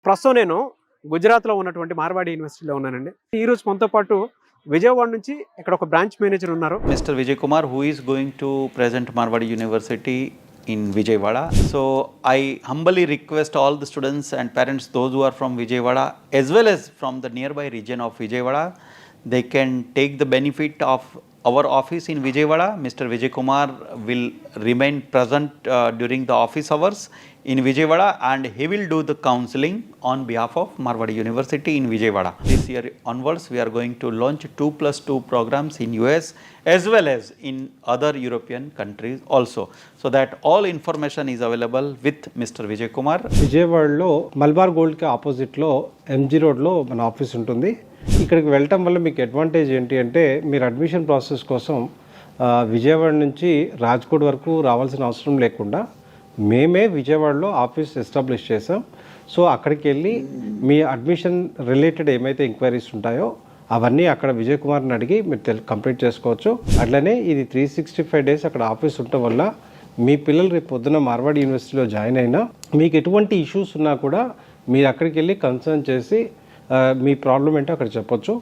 ప్రస్తుతం నేను గుజరాత్లో ఉన్నటువంటి మార్వాడి యూనివర్సిటీలో ఉన్నానండి. ఈరోజు మనతో పాటు విజయవాడ నుంచి ఇక్కడ ఒక బ్రాంచ్ మేనేజర్ ఉన్నారు. Mr. Vijay Kumar, who is going to present Marwadi University in Vijayawada. So I humbly request all the students and parents, those who are from Vijayawada as well as from the nearby region of Vijayawada, they can take the benefit of our office in Vijayawada. Mr. Vijay Kumar will remain present during the office hours in Vijayawada, and he will do the counseling on behalf of Marwadi University in Vijayawada. This year onwards, we are going to launch 2+2 programs in US as well as in other European countries also, so that all information is available with Mr. Vijay Kumar. విజయవాడలో మల్బార్ గోల్డ్కి ఆపోజిట్లో MG రోడ్లో మన office ఉంటుంది. ఇక్కడికి వెళ్ళటం వల్ల మీకు advantage ఏంటి అంటే, మీరు అడ్మిషన్ ప్రాసెస్ కోసం విజయవాడ నుంచి రాజ్కోట్ వరకు రావాల్సిన అవసరం లేకుండా మేమే విజయవాడలో ఆఫీస్ ఎస్టాబ్లిష్ చేసాం. సో అక్కడికి వెళ్ళి మీ అడ్మిషన్ రిలేటెడ్ ఏమైతే ఎంక్వైరీస్ ఉంటాయో అవన్నీ అక్కడ విజయ్ కుమార్ని అడిగి మీరు కంప్లీట్ చేసుకోవచ్చు. అట్లనే ఇది 365 డేస్ అక్కడ ఆఫీస్ ఉండటం వల్ల మీ పిల్లలు రేపు పొద్దున మార్వాడి యూనివర్సిటీలో జాయిన్ అయినా మీకు ఎటువంటి ఇష్యూస్ ఉన్నా కూడా మీరు అక్కడికి వెళ్ళి కన్సర్న్ చేసి మీ ప్రాబ్లం ఏంటో అక్కడ చెప్పొచ్చు.